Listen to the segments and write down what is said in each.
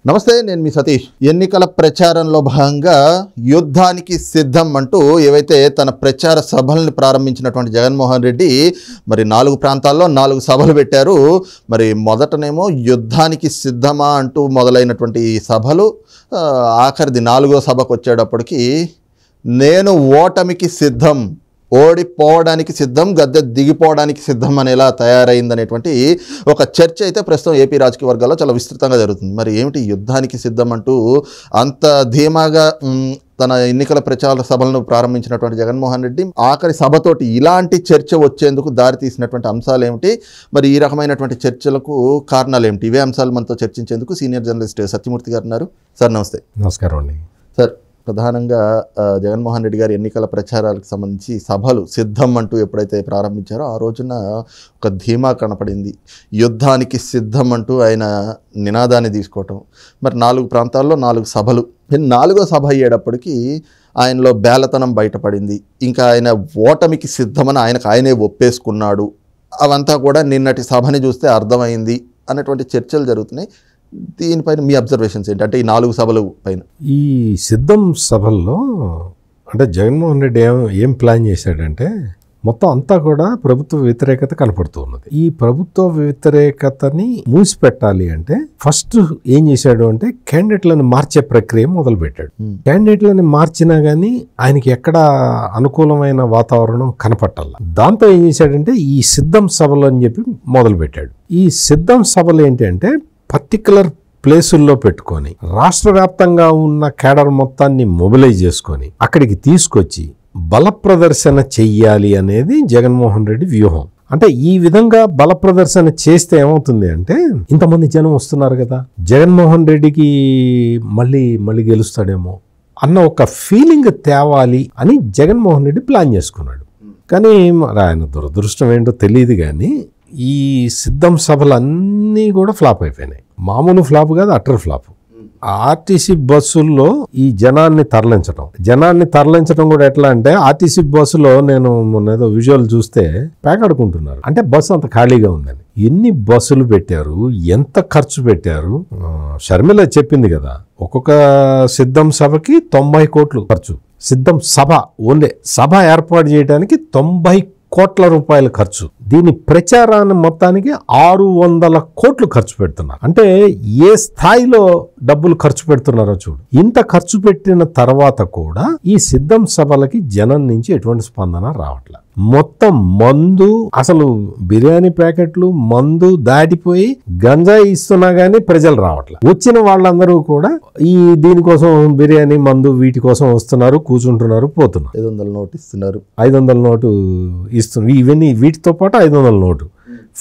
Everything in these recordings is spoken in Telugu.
నమస్తే, నేను మీ సతీష్. ఎన్నికల ప్రచారంలో భాగంగా యుద్ధానికి సిద్ధం అంటూ ఏవైతే తన ప్రచార సభలను ప్రారంభించినటువంటి జగన్మోహన్ రెడ్డి మరి 4 ప్రాంతాల్లో 4 సభలు పెట్టారు. మరి మొదటనేమో యుద్ధానికి సిద్ధమా అంటూ మొదలైనటువంటి ఈ సభలు ఆఖరిది 4వ సభకు వచ్చేటప్పటికి నేను ఓటమికి సిద్ధం, ఓడిపోవడానికి సిద్ధం, గద్దె దిగిపోవడానికి సిద్ధం అనేలా తయారైందనేటువంటి ఒక చర్చ అయితే ప్రస్తుతం ఏపీ రాజకీయ వర్గాల్లో చాలా విస్తృతంగా జరుగుతుంది. మరి ఏమిటి యుద్ధానికి సిద్ధం అంటూ అంత ధీమాగా తన ఎన్నికల ప్రచార సభలను ప్రారంభించినటువంటి జగన్మోహన్ రెడ్డి ఆఖరి సభతోటి ఇలాంటి చర్చ వచ్చేందుకు దారి తీసినటువంటి అంశాలు ఏమిటి, మరి ఈ రకమైనటువంటి చర్చలకు కారణాలు ఏమిటి, ఇవే అంశాలు మనతో చర్చించేందుకు సీనియర్ జర్నలిస్ట్ సత్యమూర్తి గారు ఉన్నారు. సార్ నమస్తే. నమస్కారం అండి. సార్, ప్రధానంగా జగన్మోహన్ రెడ్డి గారి ఎన్నికల ప్రచారాలకు సంబంధించి సభలు సిద్ధం అంటూ ఎప్పుడైతే ప్రారంభించారో ఆ రోజున ఒక ధీమా కనపడింది. యుద్ధానికి సిద్ధం అంటూ ఆయన నినాదాన్ని తీసుకోవటం, మరి 4 ప్రాంతాల్లో 4 సభలు. 4వ సభ అయ్యేటప్పటికీ ఆయనలో బేలతనం బయటపడింది. ఇంకా ఆయన ఓటమికి సిద్ధమని ఆయనే ఒప్పేసుకున్నాడు. అవంతా కూడా నిన్నటి సభని చూస్తే అర్థమైంది అన్నటువంటి చర్చలు జరుగుతున్నాయి. దీనిపైన మీ అబ్జర్వేషన్స్ ఏంటి, అంటే ఈ 4 సభల పైన? ఈ సిద్ధం సభల్లో అంటే జగన్మోహన్ రెడ్డి ఏం ప్లాన్ చేశాడంటే మొత్తం అంతా కూడా ప్రభుత్వ వ్యతిరేకత కనపడుతూ ఉన్నది. ఈ ప్రభుత్వ వ్యతిరేకతని మూసిపెట్టాలి అంటే ఫస్ట్ ఏం చేశాడు అంటే క్యాండిడేట్లను మార్చే ప్రక్రియ మొదలుపెట్టాడు. క్యాండిడేట్లను మార్చినా కానీ ఆయనకి ఎక్కడ అనుకూలమైన వాతావరణం కనపట్టాల. దాంతో ఏం చేశాడంటే ఈ సిద్ధం సభలు అని చెప్పి మొదలుపెట్టాడు. ఈ సిద్ధం సభలు ఏంటి అంటే పర్టికులర్ ప్లేసుల్లో పెట్టుకొని రాష్ట్ర వ్యాప్తంగా ఉన్న కేడర్ మొత్తాన్ని మొబిలైజ్ చేసుకొని అక్కడికి తీసుకొచ్చి బల ప్రదర్శన చెయ్యాలి అనేది జగన్మోహన్ రెడ్డి వ్యూహం. అంటే ఈ విధంగా బల ప్రదర్శన చేస్తే ఏమవుతుంది అంటే ఇంతమంది జనం వస్తున్నారు కదా, జగన్మోహన్ రెడ్డికి మళ్ళీ గెలుస్తాడేమో అన్న ఒక ఫీలింగ్ తేవాలి అని జగన్మోహన్ రెడ్డి ప్లాన్ చేసుకున్నాడు. కానీ ఆయన దురదృష్టం ఏంటో తెలియదు కానీ ఈ సిద్ధం సభలన్నీ కూడా ఫ్లాప్ అయిపోయినాయి. మామూలు ఫ్లాప్ కాదు, అటర్ ఫ్లాప్. ఆర్టీసీ బస్సుల్లో ఈ జనాన్ని తరలించడం కూడా ఎట్లా అంటే ఆర్టీసీ బస్సులో నేను మొన్న ఏదో విజువల్ చూస్తే పేకాడుకుంటున్నారు. అంటే బస్సు అంత ఖాళీగా ఉందని. ఎన్ని బస్సులు పెట్టారు, ఎంత ఖర్చు పెట్టారు. షర్మిల చెప్పింది కదా, ఒక్కొక్క సిద్ధం సభకి 90 కోట్లు ఖర్చు. సిద్ధం సభ ఓన్లీ సభ ఏర్పాటు చేయడానికి 90 కోట్ల రూపాయలు ఖర్చు. దీని ప్రచారాన్ని మొత్తానికి 600 కోట్లు ఖర్చు పెడుతున్నారు. అంటే ఏ స్థాయిలో డబ్బులు ఖర్చు పెడుతున్నారో చూడు. ఇంత ఖర్చు పెట్టిన తర్వాత కూడా ఈ సిద్ధం సభలకి జనం నుంచి ఎటువంటి స్పందన రావట్లేదు. మొత్తం మందు, అసలు బిర్యానీ ప్యాకెట్లు మందు దాటిపోయి గంజాయి ఇస్తున్నా గానీ ప్రజలు రావట్లేదు. వచ్చిన వాళ్ళందరూ కూడా ఈ దీనికోసం బిర్యానీ మందు వీటి కోసం వస్తున్నారు, కూర్చుంటున్నారు, పోతున్నారు. 500 నోటు ఇస్తున్నారు, 500 నోటు ఇస్తున్నారు. ఇవన్నీ వీటితో పాటు 500 నోటు,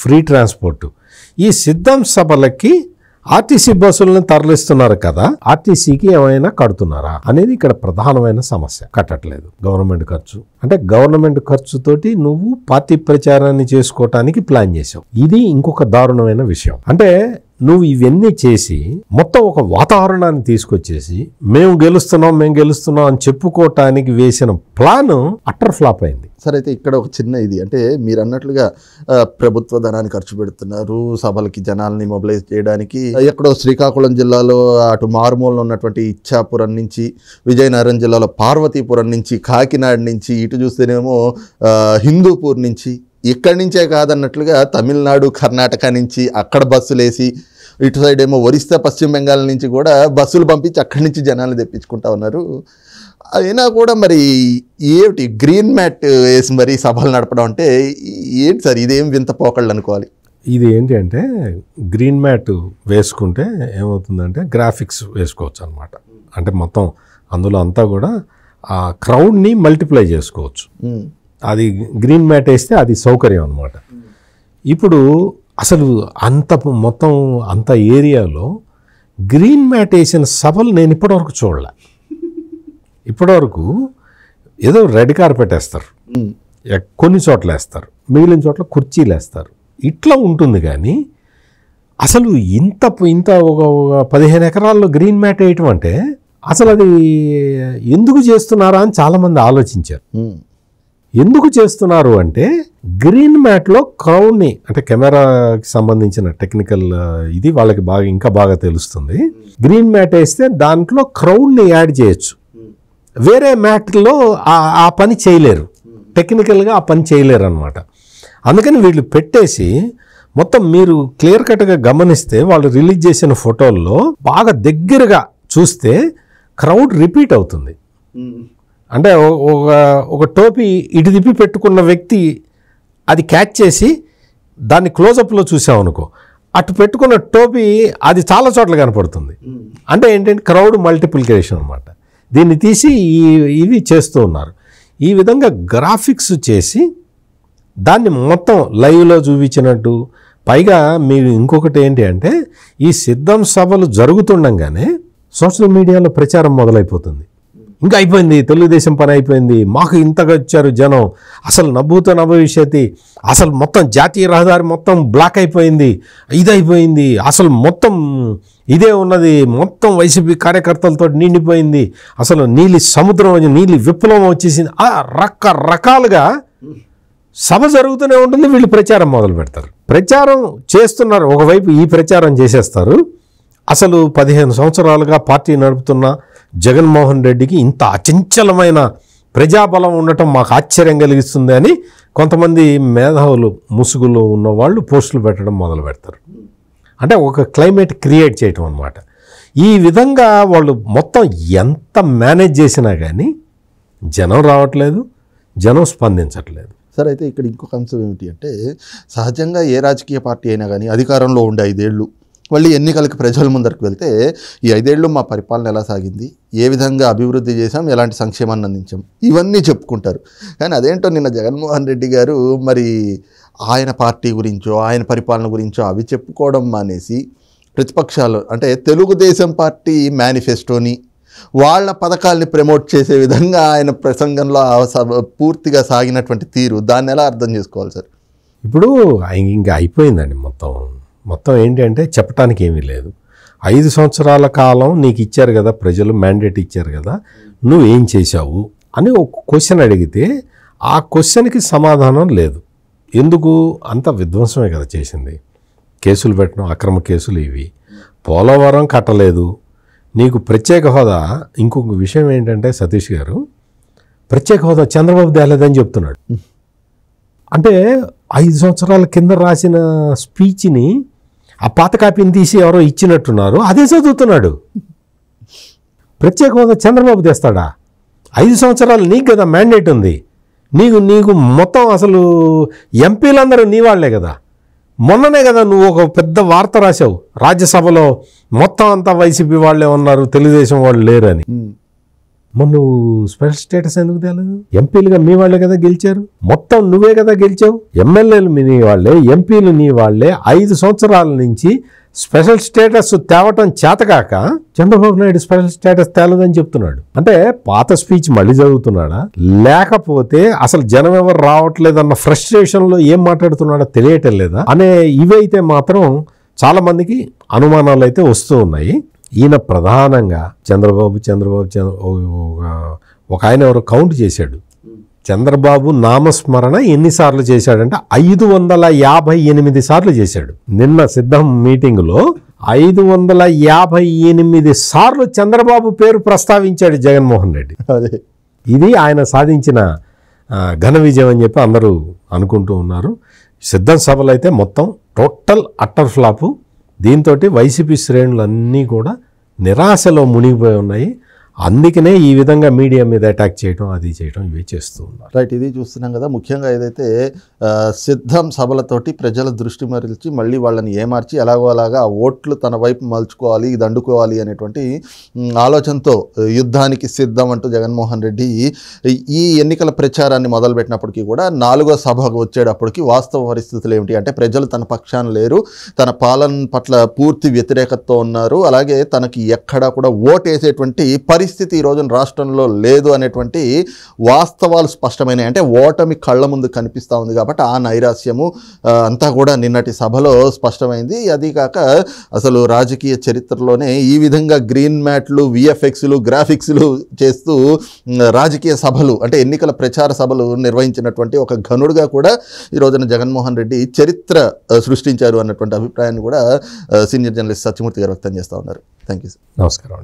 ఫ్రీ ట్రాన్స్పోర్ట్. ఈ సిద్ధం సభలకి ఆర్టీసీ బస్సులను తరలిస్తున్నారు కదా, ఆర్టీసీకి ఏమైనా కడుతున్నారా అనేది ఇక్కడ ప్రధానమైన సమస్య. కట్టట్లేదు. గవర్నమెంట్ ఖర్చు అంటే గవర్నమెంట్ ఖర్చుతోటి నువ్వు పార్టీ ప్రచారాన్ని చేసుకోవటానికి ప్లాన్ చేసావు. ఇది ఇంకొక దారుణమైన విషయం. అంటే నువ్వు ఇవన్నీ చేసి మొత్తం ఒక వాతావరణాన్ని తీసుకొచ్చేసి మేము గెలుస్తున్నాం అని చెప్పుకోవటానికి వేసిన ప్లాన్ అట్టర్ ఫ్లాప్ అయింది. సరే, అయితే ఇక్కడ ఒక చిన్న ఇది, అంటే మీరు అన్నట్లుగా ప్రభుత్వ ధనాన్ని ఖర్చు పెడుతున్నారు సభలకి జనాల్ని మొబిలైజ్ చేయడానికి. ఎక్కడో శ్రీకాకుళం జిల్లాలో అటు మారుమూలలో ఉన్నటువంటి ఇచ్చాపురం నుంచి, విజయనగరం జిల్లాలో పార్వతీపురం నుంచి, కాకినాడ నుంచి, ఇటు చూస్తేనేమో హిందూపూర్ నుంచి, ఇక్కడి నుంచే కాదన్నట్లుగా తమిళనాడు, కర్ణాటక నుంచి అక్కడ బస్సులు వేసి, ఇటు సైడ్ ఏమో ఒరిస్సా, పశ్చిమ బెంగాల్ నుంచి కూడా బస్సులు పంపించి అక్కడి నుంచి జనాలు తెప్పించుకుంటా ఉన్నారు. అయినా కూడా మరి ఏమిటి గ్రీన్ మ్యాట్ వేసి మరి సభలు నడపడం అంటే ఏంటి సార్? ఇదేం వింత పోకళ్ళు అనుకోవాలి. ఇది ఏంటి అంటే గ్రీన్ మ్యాట్ వేసుకుంటే ఏమవుతుందంటే గ్రాఫిక్స్ వేసుకోవచ్చు అనమాట. అంటే మొత్తం అందులో అంతా కూడా ఆ క్రౌడ్ని మల్టిప్లై చేసుకోవచ్చు. అది గ్రీన్ మ్యాట్ వేస్తే అది సౌకర్యం అనమాట. ఇప్పుడు అసలు మొత్తం అంత ఏరియాలో గ్రీన్ మ్యాట్ వేసిన సభలు నేను ఇప్పటివరకు చూడలే. ఇప్పటివరకు ఏదో రెడ్ కార్పెట్ వేస్తారు, కొన్ని చోట్ల వేస్తారు, మిగిలిన చోట్ల కుర్చీలు వేస్తారు, ఇట్లా ఉంటుంది. కానీ అసలు ఇంత ఒక 15 ఎకరాల్లో గ్రీన్ మ్యాట్ వేయటం అంటే అసలు అది ఎందుకు చేస్తున్నారా అని చాలామంది ఆలోచించారు. ఎందుకు చేస్తున్నారు అంటే గ్రీన్ మ్యాట్లో క్రౌడ్ని, అంటే కెమెరాకి సంబంధించిన టెక్నికల్ ఇది వాళ్ళకి ఇంకా బాగా తెలుస్తుంది. గ్రీన్ మ్యాట్ వేస్తే దాంట్లో క్రౌడ్ని యాడ్ చేయొచ్చు. వేరే మ్యాట్లో ఆ పని చేయలేరు, టెక్నికల్గా ఆ పని చేయలేరు అనమాట. అందుకని వీళ్ళు పెట్టేసి మొత్తం మీరు క్లియర్ కట్గా గమనిస్తే వాళ్ళు రిలీజ్ చేసిన ఫోటోల్లో బాగా దగ్గరగా చూస్తే క్రౌడ్ రిపీట్ అవుతుంది. అంటే ఒక టోపీ ఇటు తిప్పి పెట్టుకున్న వ్యక్తి అది క్యాచ్ చేసి దాన్ని క్లోజప్లో చూసామనుకో, అటు పెట్టుకున్న టోపీ అది చాలా చోట్ల కనపడుతుంది. అంటే ఏంటంటే క్రౌడ్ మల్టిప్లికేషన్ అనమాట. దీన్ని తీసి ఇవి చేస్తూ ఉన్నారు. ఈ విధంగా గ్రాఫిక్స్ చేసి దాన్ని మొత్తం లైవ్లో చూపించినట్టు. పైగా మీరు ఇంకొకటి ఏంటి అంటే ఈ సిద్ధం సభలు జరుగుతుండగానే సోషల్ మీడియాలో ప్రచారం మొదలైపోతుంది. ఇంకా అయిపోయింది, తెలుగుదేశం పని అయిపోయింది, మాకు ఇంతగా వచ్చారు జనం, అసలు నభూతో నభవిష్యతి, అసలు మొత్తం జాతీయ రహదారి మొత్తం బ్లాక్ అయిపోయింది, ఇదైపోయింది, అసలు మొత్తం ఇదే ఉన్నది, మొత్తం వైసీపీ కార్యకర్తలతో నిండిపోయింది, అసలు నీలి సముద్రం, నీలి విప్లవం వచ్చేసింది. రకరకాలుగా సభ జరుగుతూనే ఉంటుంది. వీళ్ళు ప్రచారం మొదలు పెడతారు, ప్రచారం చేస్తున్నారు. ఒకవైపు ఈ ప్రచారం చేసేస్తారు. అసలు 15 సంవత్సరాలుగా పార్టీ నడుపుతున్న జగన్మోహన్ రెడ్డికి ఇంత అచంచలమైన ప్రజాబలం ఉండటం మాకు ఆశ్చర్యం కలిగిస్తుంది అని కొంతమంది మేధావులు ముసుగులో ఉన్నవాళ్ళు పోస్టులు పెట్టడం మొదలు పెడతారు. అంటే ఒక క్లైమేట్ క్రియేట్ చేయటం అన్నమాట. ఈ విధంగా వాళ్ళు మొత్తం ఎంత మేనేజ్ చేసినా కానీ జనం రావట్లేదు, జనం స్పందించట్లేదు. సరే, అయితే ఇక్కడ ఇంకొక అంశం ఏమిటి అంటే సహజంగా ఏ రాజకీయ పార్టీ అయినా కానీ అధికారంలో ఉండే 5 ఏళ్ళు మళ్ళీ ఎన్నికలకు ప్రజల ముందరికి వెళ్తే ఈ 5 ఏళ్ళు మా పరిపాలన ఎలా సాగింది, ఏ విధంగా అభివృద్ధి చేశాం, ఎలాంటి సంక్షేమాన్ని అందించాం, ఇవన్నీ చెప్పుకుంటారు. కానీ అదేంటో నిన్న జగన్మోహన్ రెడ్డి గారు మరి ఆయన పార్టీ గురించో ఆయన పరిపాలన గురించో అవి చెప్పుకోవడం మానేసి ప్రతిపక్షాలు అంటే తెలుగుదేశం పార్టీ మేనిఫెస్టోని వాళ్ళ పథకాల్ని ప్రమోట్ చేసే విధంగా ఆయన ప్రసంగంలో పూర్తిగా సాగినటువంటి తీరు, దాన్ని ఎలా అర్థం చేసుకోవాలి సార్? ఇప్పుడు ఇంకా అయిపోయిందండి. మొత్తం ఏంటి అంటే చెప్పడానికి ఏమీ లేదు. 5 సంవత్సరాల కాలం నీకు ఇచ్చారు కదా ప్రజలు, మ్యాండేట్ ఇచ్చారు కదా, నువ్వేం చేశావు అని ఒక క్వశ్చన్ అడిగితే ఆ క్వశ్చన్కి సమాధానం లేదు. ఎందుకు? అంత విధ్వంసమే కదా చేసింది. కేసులు పెట్టడం, అక్రమ కేసులు ఇవి. పోలవరం కట్టలేదు, నీకు ప్రత్యేక హోదా. ఇంకొక విషయం ఏంటంటే సతీష్ గారు, ప్రత్యేక హోదా చంద్రబాబు తేలేదని చెప్తున్నాడు. అంటే 5 సంవత్సరాల కింద రాసిన స్పీచ్ని ఆ పాత కాపీని తీసి ఎవరో ఇచ్చినట్టున్నారు, అదే చదువుతున్నాడు. ప్రత్యేక హోదా చంద్రబాబు తెస్తాడా? 5 సంవత్సరాలు నీకు కదా మ్యాండేట్ ఉంది. నీకు మొత్తం అసలు ఎంపీలందరూ నీ వాళ్లే కదా. మొన్ననే కదా నువ్వు ఒక పెద్ద వార్త రాశావు రాజ్యసభలో, మొత్తం అంతా వైసీపీ వాళ్ళే ఉన్నారు, తెలుగుదేశం వాళ్ళు లేరని. మరి నువ్వు స్పెషల్ స్టేటస్ ఎందుకు తేలేదు? ఎంపీలుగా మీ వాళ్ళే కదా గెలిచారు, మొత్తం నువ్వే కదా గెలిచావు. ఎమ్మెల్యేలు నీ వాళ్ళే, ఎంపీలు నీ వాళ్ళే. 5 సంవత్సరాల నుంచి స్పెషల్ స్టేటస్ తేవటం చేతకాక చంద్రబాబు నాయుడు స్పెషల్ స్టేటస్ తేలేదని చెప్తున్నాడు. అంటే పాత స్పీచ్ మళ్ళీ చదువుతున్నాడా, లేకపోతే అసలు జనం ఎవరు రావట్లేదన్న ఫ్రస్ట్రేషన్లో ఏం మాట్లాడుతున్నాడో తెలియటం లేదా అనే ఇవైతే మాత్రం చాలా మందికి అనుమానాలు అయితే వస్తూ ఉన్నాయి. ఈయన ప్రధానంగా చంద్రబాబు ఒక ఆయన ఎవరో కౌంట్ చేశాడు, చంద్రబాబు నామస్మరణ ఎన్నిసార్లు చేశాడంటే 558 సార్లు చేశాడు. నిన్న సిద్ధం మీటింగులో 558 సార్లు చంద్రబాబు పేరు ప్రస్తావించాడు జగన్మోహన్ రెడ్డి. ఇది ఆయన సాధించిన ఘన విజయం అని చెప్పి అందరూ అనుకుంటూ ఉన్నారు. సిద్ధం సభలు అయితే మొత్తం టోటల్ అట్టర్ ఫ్లాపు. దీంతో వైసీపీ శ్రేణులన్నీ కూడా నిరాశలో మునిగిపోయి ఉన్నాయి. అందుకనే ఈ విధంగా మీడియా మీద అటాక్ చేయడం, అది చేయడం, ఇవి చేస్తూ ఉన్నారు. రైట్, ఇది చూస్తున్నాం కదా. ముఖ్యంగా ఏదైతే సిద్ధం సభలతోటి ప్రజల దృష్టి మరల్చి మళ్ళీ వాళ్ళని ఏమార్చి ఎలాగో అలాగా ఓట్లు తన వైపు మలుచుకోవాలి, ఇది అండుకోవాలి అనేటువంటి ఆలోచనతో యుద్ధానికి సిద్ధం అంటూ జగన్మోహన్ రెడ్డి ఈ ఎన్నికల ప్రచారాన్ని మొదలుపెట్టినప్పటికీ కూడా 4వ సభకు వచ్చేటప్పటికి వాస్తవ పరిస్థితులు ఏమిటి అంటే ప్రజలు తన పక్షాన లేరు, తన పాలన పట్ల పూర్తి వ్యతిరేకతతో ఉన్నారు, అలాగే తనకి ఎక్కడా కూడా ఓటేసేటువంటి పరిస్థితి ఈ రోజున రాష్ట్రంలో లేదు అనేటువంటి వాస్తవాలు స్పష్టమైనవి. అంటే ఓటమి కళ్ళ ముందు కనిపిస్తూ ఉంది కాబట్టి ఆ నైరాస్యము అంతా కూడా నిన్నటి సభలో స్పష్టమైంది. అది కాక అసలు రాజకీయ చరిత్రలోనే ఈ విధంగా గ్రీన్ మ్యాట్లు, విఎఫ్ఎక్స్లు, గ్రాఫిక్స్లు చేస్తూ రాజకీయ సభలు అంటే ఎన్నికల ప్రచార సభలు నిర్వహించినటువంటి ఒక ఘనుడుగా కూడా ఈ రోజున జగన్మోహన్ రెడ్డి చరిత్ర సృష్టించారు అన్నటువంటి అభిప్రాయాన్ని కూడా సీనియర్ జర్నలిస్ట్ సత్యమూర్తి గారు వ్యక్తం చేస్తూ ఉన్నారు. Thank you. నమస్కారం.